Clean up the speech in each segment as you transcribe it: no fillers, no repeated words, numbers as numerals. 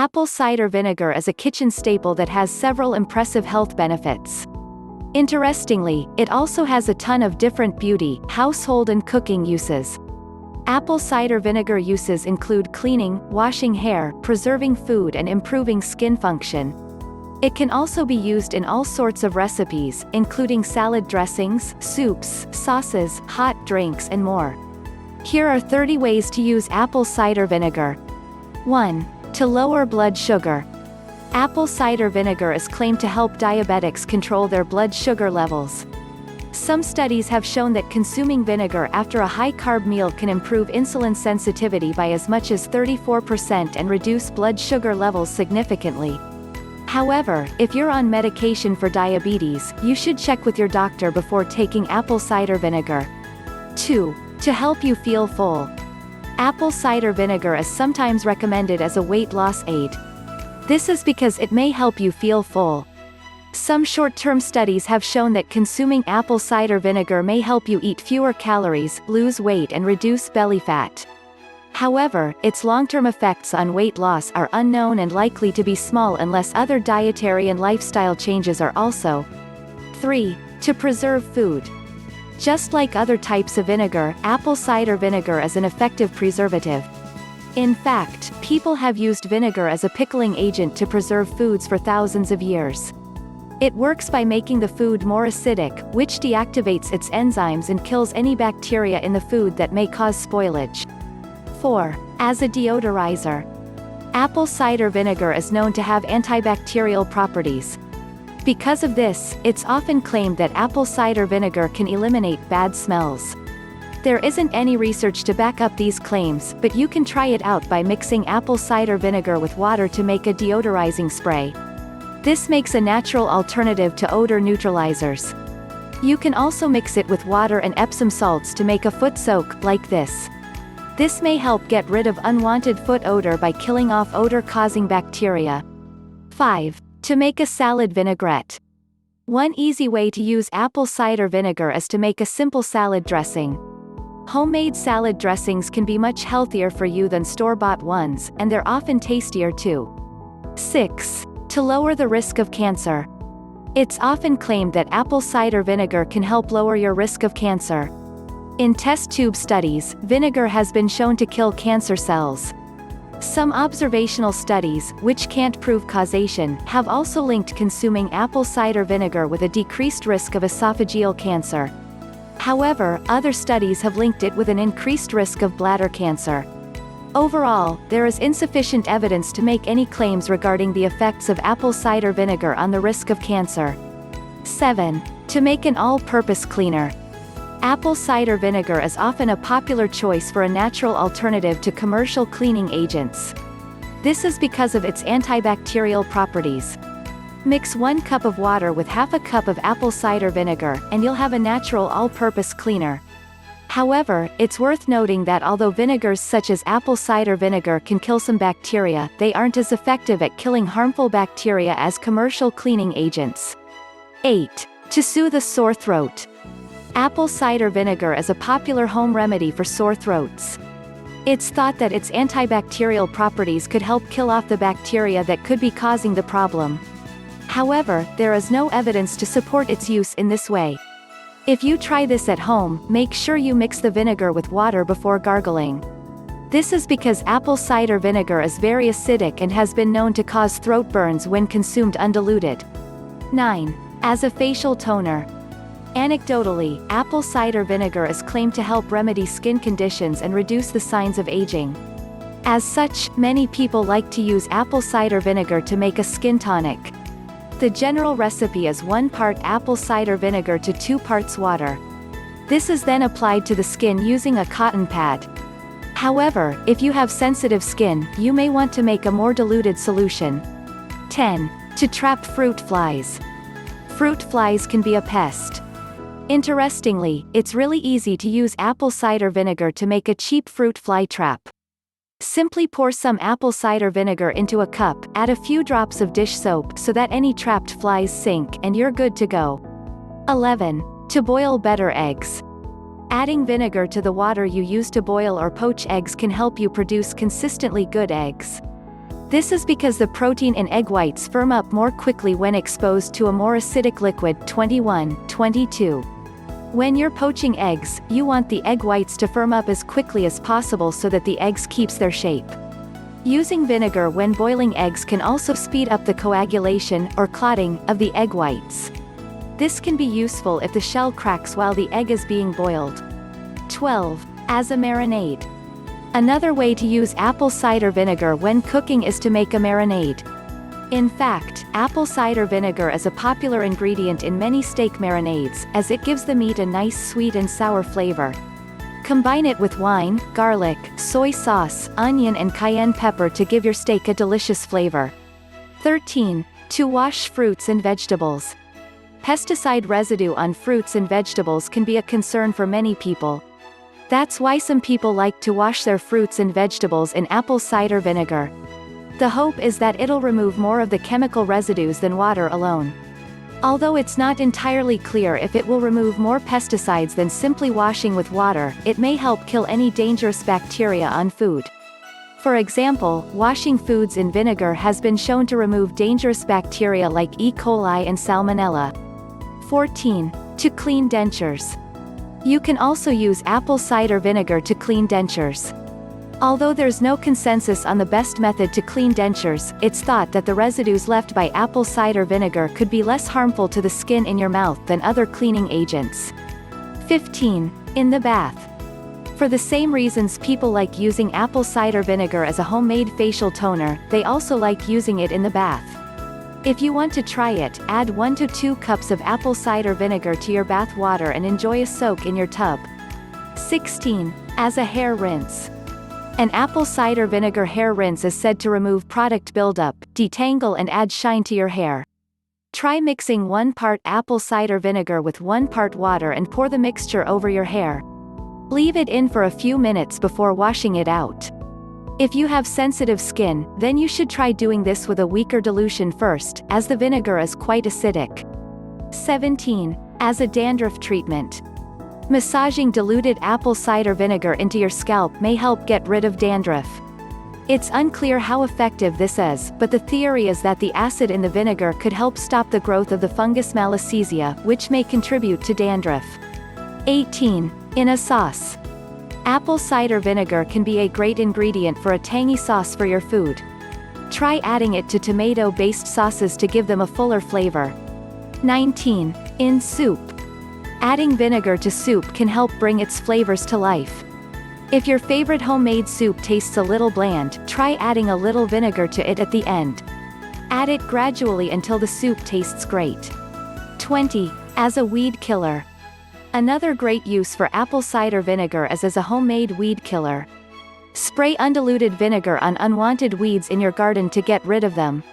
Apple cider vinegar is a kitchen staple that has several impressive health benefits. Interestingly, it also has a ton of different beauty, household and cooking uses. Apple cider vinegar uses include cleaning, washing hair, preserving food and improving skin function. It can also be used in all sorts of recipes, including salad dressings, soups, sauces, hot drinks and more. Here are 30 ways to use apple cider vinegar. 1. To lower blood sugar. Apple cider vinegar is claimed to help diabetics control their blood sugar levels. Some studies have shown that consuming vinegar after a high-carb meal can improve insulin sensitivity by as much as 34% and reduce blood sugar levels significantly. However, if you're on medication for diabetes, you should check with your doctor before taking apple cider vinegar. 2. To help you feel full. Apple cider vinegar is sometimes recommended as a weight loss aid. This is because it may help you feel full. Some short-term studies have shown that consuming apple cider vinegar may help you eat fewer calories, lose weight and reduce belly fat. However, its long-term effects on weight loss are unknown and likely to be small unless other dietary and lifestyle changes are also. 3. To preserve food. Just like other types of vinegar, apple cider vinegar is an effective preservative. In fact, people have used vinegar as a pickling agent to preserve foods for thousands of years. It works by making the food more acidic, which deactivates its enzymes and kills any bacteria in the food that may cause spoilage. 4. As a deodorizer. Apple cider vinegar is known to have antibacterial properties. Because of this, it's often claimed that apple cider vinegar can eliminate bad smells. There isn't any research to back up these claims, but you can try it out by mixing apple cider vinegar with water to make a deodorizing spray. This makes a natural alternative to odor neutralizers. You can also mix it with water and Epsom salts to make a foot soak, like this. This may help get rid of unwanted foot odor by killing off odor-causing bacteria. 5. To make a salad vinaigrette. One easy way to use apple cider vinegar is to make a simple salad dressing. Homemade salad dressings can be much healthier for you than store-bought ones, and they're often tastier too. 6. To lower the risk of cancer. It's often claimed that apple cider vinegar can help lower your risk of cancer. In test tube studies, vinegar has been shown to kill cancer cells. Some observational studies, which can't prove causation, have also linked consuming apple cider vinegar with a decreased risk of esophageal cancer. However, other studies have linked it with an increased risk of bladder cancer. Overall, there is insufficient evidence to make any claims regarding the effects of apple cider vinegar on the risk of cancer. 7. To make an all-purpose cleaner. Apple cider vinegar is often a popular choice for a natural alternative to commercial cleaning agents. This is because of its antibacterial properties. Mix 1 cup of water with half a cup of apple cider vinegar, and you'll have a natural all-purpose cleaner. However, it's worth noting that although vinegars such as apple cider vinegar can kill some bacteria, they aren't as effective at killing harmful bacteria as commercial cleaning agents. 8. To soothe a sore throat. Apple cider vinegar is a popular home remedy for sore throats. It's thought that its antibacterial properties could help kill off the bacteria that could be causing the problem. However, there is no evidence to support its use in this way. If you try this at home, make sure you mix the vinegar with water before gargling. This is because apple cider vinegar is very acidic and has been known to cause throat burns when consumed undiluted. 9. As a facial toner. Anecdotally, apple cider vinegar is claimed to help remedy skin conditions and reduce the signs of aging. As such, many people like to use apple cider vinegar to make a skin tonic. The general recipe is 1 part apple cider vinegar to 2 parts water. This is then applied to the skin using a cotton pad. However, if you have sensitive skin, you may want to make a more diluted solution. 10. To trap fruit flies. Fruit flies can be a pest. Interestingly, it's really easy to use apple cider vinegar to make a cheap fruit fly trap. Simply pour some apple cider vinegar into a cup, add a few drops of dish soap so that any trapped flies sink, and you're good to go. 11. To boil better eggs. Adding vinegar to the water you use to boil or poach eggs can help you produce consistently good eggs. This is because the protein in egg whites firm up more quickly when exposed to a more acidic liquid. 22. When you're poaching eggs, you want the egg whites to firm up as quickly as possible so that the eggs keeps their shape. Using vinegar when boiling eggs can also speed up the coagulation, or clotting, of the egg whites. This can be useful if the shell cracks while the egg is being boiled. 12. As a marinade. Another way to use apple cider vinegar when cooking is to make a marinade. In fact, apple cider vinegar is a popular ingredient in many steak marinades, as it gives the meat a nice sweet and sour flavor. Combine it with wine, garlic, soy sauce, onion and cayenne pepper to give your steak a delicious flavor. 13. To wash fruits and vegetables. Pesticide residue on fruits and vegetables can be a concern for many people. That's why some people like to wash their fruits and vegetables in apple cider vinegar. The hope is that it'll remove more of the chemical residues than water alone. Although it's not entirely clear if it will remove more pesticides than simply washing with water, it may help kill any dangerous bacteria on food. For example, washing foods in vinegar has been shown to remove dangerous bacteria like E. coli and Salmonella. 14. To clean dentures. You can also use apple cider vinegar to clean dentures. Although there's no consensus on the best method to clean dentures, it's thought that the residues left by apple cider vinegar could be less harmful to the skin in your mouth than other cleaning agents. 15. In the bath. For the same reasons people like using apple cider vinegar as a homemade facial toner, they also like using it in the bath. If you want to try it, add 1 to 2 cups of apple cider vinegar to your bath water and enjoy a soak in your tub. 16. As a hair rinse. An apple cider vinegar hair rinse is said to remove product buildup, detangle and add shine to your hair. Try mixing 1 part apple cider vinegar with 1 part water and pour the mixture over your hair. Leave it in for a few minutes before washing it out. If you have sensitive skin, then you should try doing this with a weaker dilution first, as the vinegar is quite acidic. 17. As a dandruff treatment. Massaging diluted apple cider vinegar into your scalp may help get rid of dandruff. It's unclear how effective this is, but the theory is that the acid in the vinegar could help stop the growth of the fungus Malassezia, which may contribute to dandruff. 18. In a sauce. Apple cider vinegar can be a great ingredient for a tangy sauce for your food. Try adding it to tomato-based sauces to give them a fuller flavor. 19. In soup. Adding vinegar to soup can help bring its flavors to life. If your favorite homemade soup tastes a little bland, try adding a little vinegar to it at the end. Add it gradually until the soup tastes great. 20. As a weed killer. Another great use for apple cider vinegar is as a homemade weed killer. Spray undiluted vinegar on unwanted weeds in your garden to get rid of them.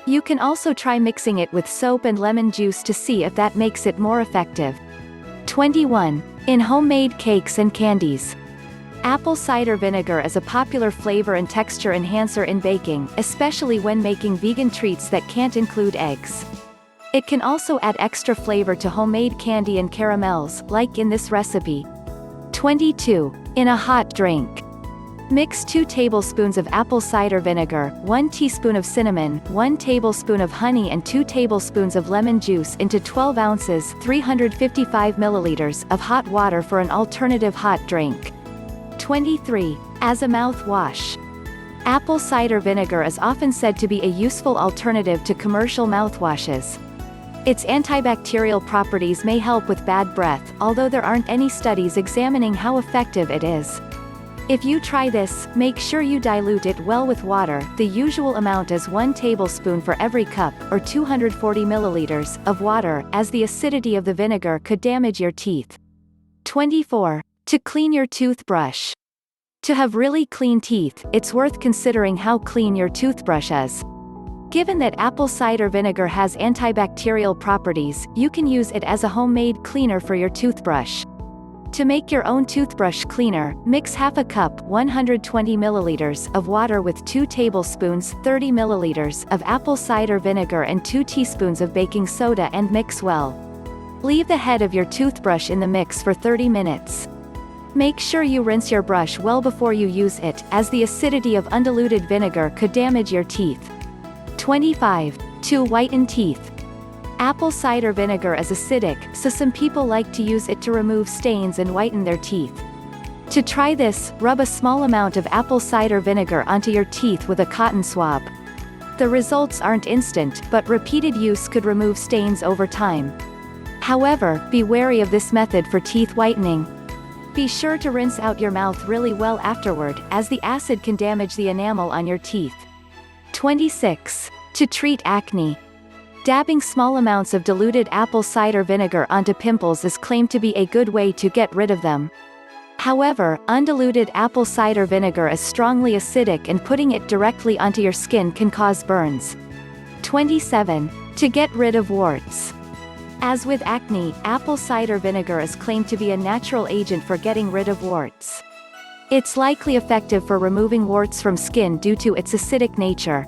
You can also try mixing it with soap and lemon juice to see if that makes it more effective. 21. In homemade cakes and candies. Apple cider vinegar is a popular flavor and texture enhancer in baking, especially when making vegan treats that can't include eggs. It can also add extra flavor to homemade candy and caramels, like in this recipe. 22. In a hot drink. Mix 2 tablespoons of apple cider vinegar, 1 teaspoon of cinnamon, 1 tablespoon of honey and 2 tablespoons of lemon juice into 12 ounces 355 milliliters of hot water for an alternative hot drink. 23. As a mouthwash. Apple cider vinegar is often said to be a useful alternative to commercial mouthwashes. Its antibacterial properties may help with bad breath, although there aren't any studies examining how effective it is. If you try this, make sure you dilute it well with water. The usual amount is 1 tablespoon for every cup, or 240 milliliters, of water, as the acidity of the vinegar could damage your teeth. 24. To clean your toothbrush. To have really clean teeth, it's worth considering how clean your toothbrush is. Given that apple cider vinegar has antibacterial properties, you can use it as a homemade cleaner for your toothbrush. To make your own toothbrush cleaner, mix half a cup 120 milliliters of water with 2 tablespoons 30 milliliters of apple cider vinegar and 2 teaspoons of baking soda and mix well. Leave the head of your toothbrush in the mix for 30 minutes. Make sure you rinse your brush well before you use it, as the acidity of undiluted vinegar could damage your teeth. 25. To whiten teeth. Apple cider vinegar is acidic, so some people like to use it to remove stains and whiten their teeth. To try this, rub a small amount of apple cider vinegar onto your teeth with a cotton swab. The results aren't instant, but repeated use could remove stains over time. However, be wary of this method for teeth whitening. Be sure to rinse out your mouth really well afterward, as the acid can damage the enamel on your teeth. 26. To treat acne. Dabbing small amounts of diluted apple cider vinegar onto pimples is claimed to be a good way to get rid of them. However, undiluted apple cider vinegar is strongly acidic and putting it directly onto your skin can cause burns. 27. To get rid of warts. As with acne, apple cider vinegar is claimed to be a natural agent for getting rid of warts. It's likely effective for removing warts from skin due to its acidic nature.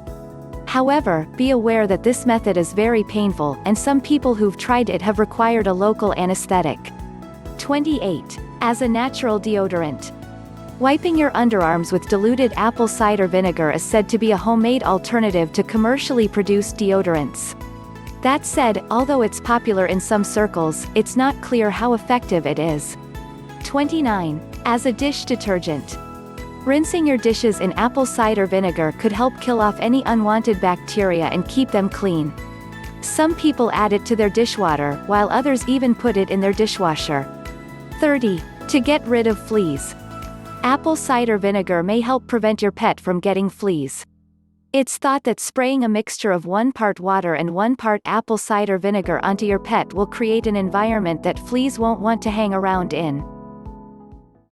However, be aware that this method is very painful, and some people who've tried it have required a local anesthetic. 28. As a natural deodorant. Wiping your underarms with diluted apple cider vinegar is said to be a homemade alternative to commercially produced deodorants. That said, although it's popular in some circles, it's not clear how effective it is. 29. As a dish detergent. Rinsing your dishes in apple cider vinegar could help kill off any unwanted bacteria and keep them clean. Some people add it to their dishwater, while others even put it in their dishwasher. 30. To get rid of fleas. Apple cider vinegar may help prevent your pet from getting fleas. It's thought that spraying a mixture of 1 part water and 1 part apple cider vinegar onto your pet will create an environment that fleas won't want to hang around in.